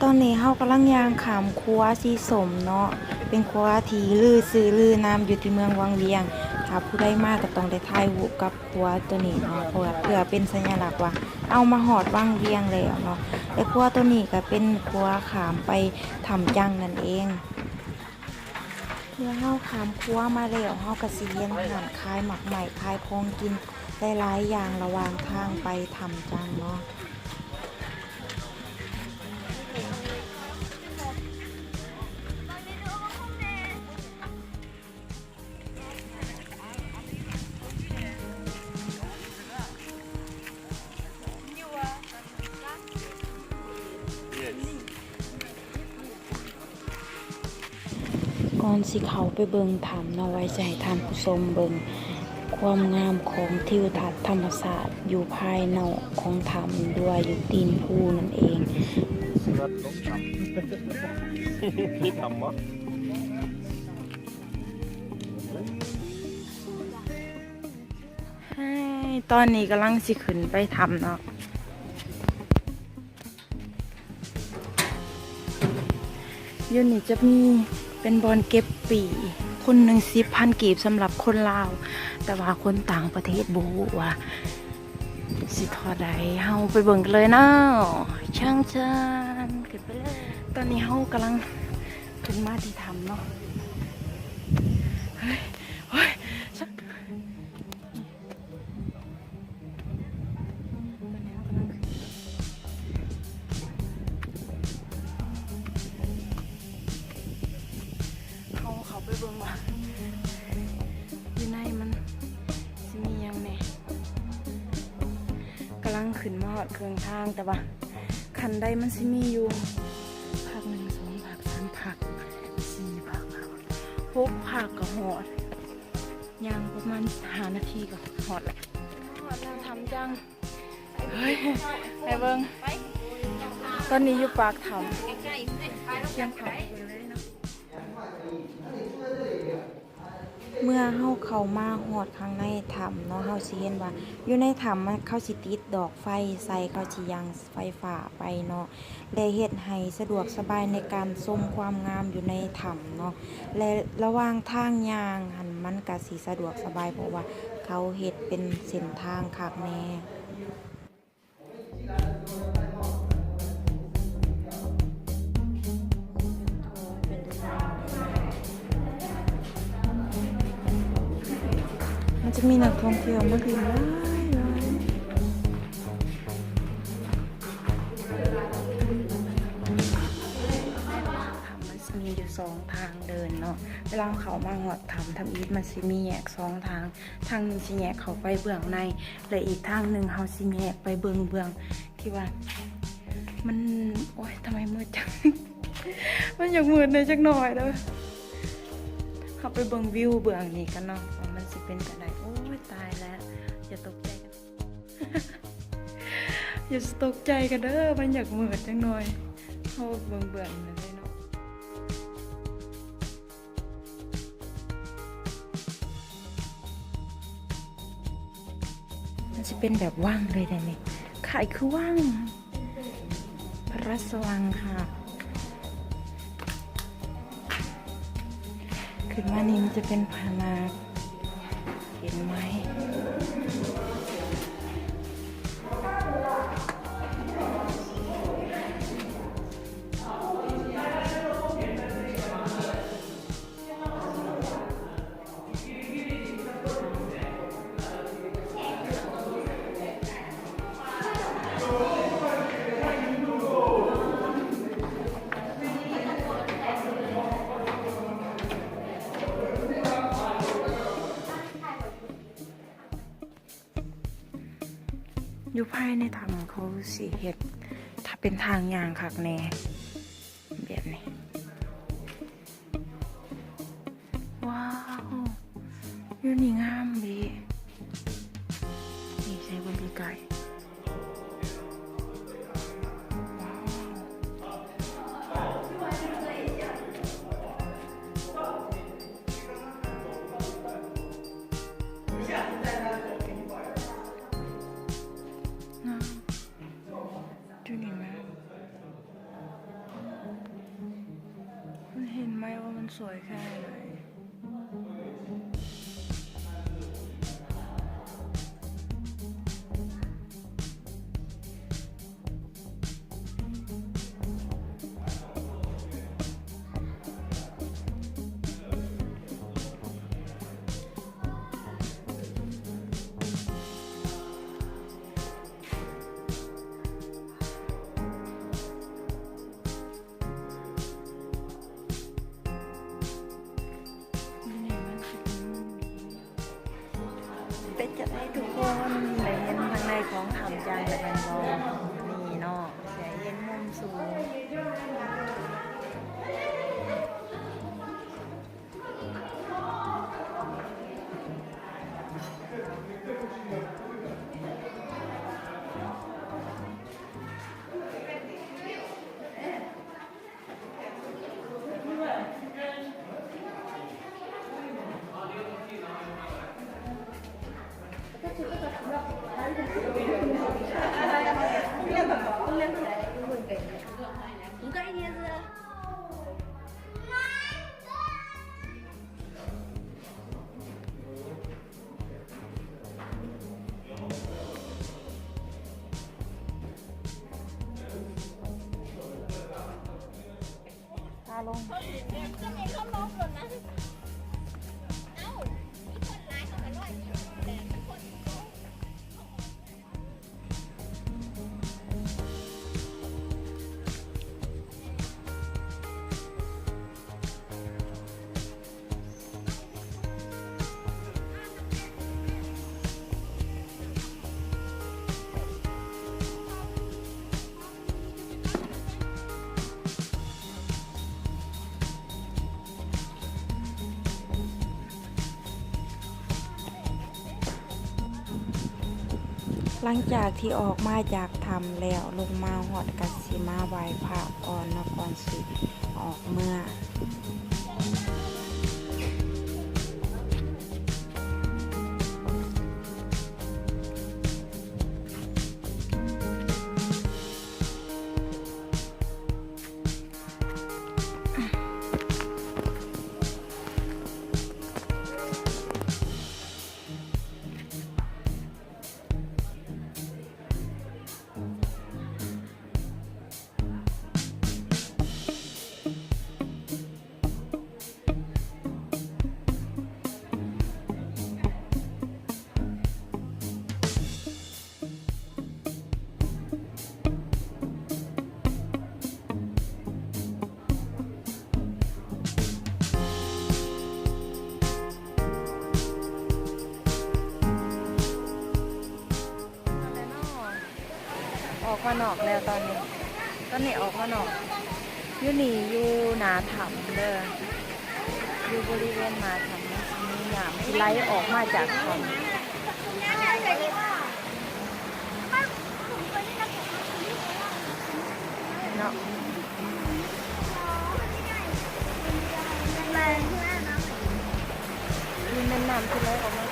ตอนนี้เฮากำลังย่างขามครัวสีสมเนาะเป็นครัวที่ลือซื้อลือนามอยู่ที่เมืองวังเวียงถ้าผู้ใดมาก็ต้องได้ถ่ายรูปกับครัวตัวนี้เนาะเพื่อเป็นสัญลักษณ์ว่าเอามาฮอดวังเวียงแล้วเนาะและครัวตัวนี้ก็เป็นครัวขามไปทำจังนั่นเองเมื่อเฮาขามครัวมาแล้วเฮาก็สิเรียนอาหารคายหมักใหม่คายของกินหลายๆอย่างระหว่างทางไปทำจังเนาะก่อนสิเขาไปเบิงถ้ำเนาะไว้ใจท่านผู้ชมเบิงความงามของทิวทัศน์ธรรมศาสตร์อยู่ภายนอกของถ้ำด้วยอยู่ตีนภูนั่นเองรถล้มต่ำนี่ทำวะตอนนี้กำลังสิขึ้นไปถ้ำเนาะยูนี่จะมีเป็นบอลเก็บปีคนหนึ่ง10,000 กีบสำหรับคนลาวแต่ว่าคนต่างประเทศบูว่าสิทอใดเฮาไปเบิ่งกันเลยเนาะช่างชันขึ้นไปเลยตอนนี้เฮากำลังขึ้นมาที่ถ้ำเนาะเฮ้ยเฮ้ยเขาไปเบิ่งว่าอยู่ในมันสิมียังแน่กำลังขึ้นมาหอดเครื่องทางแต่ว่าคันใดมันสิมีอยู่ผัก1 2ผัก3ผัก4ผัก6ผักก็หอดยังประมาณ5 นาทีก็หอดแหละหอดแล้วทำจังเฮ้ยไปเบิ่งตอนนี้อยู่ปากถ้ำยังเขาเมื่อเฮาเข้ามาฮอดข้างในถ้ำเนาะเฮาสิเห็นว่าอยู่ในถ้ำมันเขาสิติดดอกไฟใส่เขาสิยังไฟฟ้าไปเนาะและเฮ็ดให้สะดวกสบายในการชมความงามอยู่ในถ้ำเนาะและระหว่างทางย่างหันมันก็สิสะดวกสบายเพราะว่าเขาเฮ็ดเป็นเส้นทางคักแน่จะมีนักท่องเที่ยวมาถึงหลายมันจะมีอยู่2 ทางเดินเนาะเวลาเขามาหอดทำอีทมันจะมีแยก2 ทางทางนึงสิแยกเขาไปเบื้องในและอีกทางหนึ่งเขาสิแยกไปเบื้องที่ว่ามันโอ๊ยทำไมมืดจัง มันอยากมืดในจักหน่อยเด้อเขาไปเบื้องวิวเบื้องนี้กันเนาะว่ามันสิเป็นกันได้โอ้ยตายแล้วอย่าตกใจกัน อย่าตกใจกันเด้อมันอยากมืดจังหน่อยเขาเบื้องนั่นเลยเนาะมันจะเป็นแบบว่างเลยได้ไหมขายคือว่างพระราชวังค่ะขึ้นมานี่มันจะเป็นพานาเห็นไหมอยู่ภายในถ้ำเขาสิเฮ็ดถ้าเป็นทางย่างคักแน่แบบนี้ว้าวอยู่นี่งามดีนี่ใช้บนไกล มันสวยแค่ไหนเป็นจะได้ทุกคนได้เห็นทางในของทำจานแบบนั้นบ่นี่เนาะแสงเย็นมุมสูงตาลง ก็เลยเขาลบหล่นนะเอ้ามีคนร้ายเขาไปร้อยแต่คน หลังจากที่ออกมาจากถ้ำแล้วลงมาหอดกัสสิมาไหว้พระก่อนนะก่อนสิออกเมื่อออกมานอกแล้วตอนนี้ออกมานอกอยู่นี่อยู่หนาถ้ำเด้ออยู่บริเวณหนาถ้ำนะมีหยามที่ไหลออกมาจากถ้ำเนาะมีแม่น้ำที่ไหลออกมา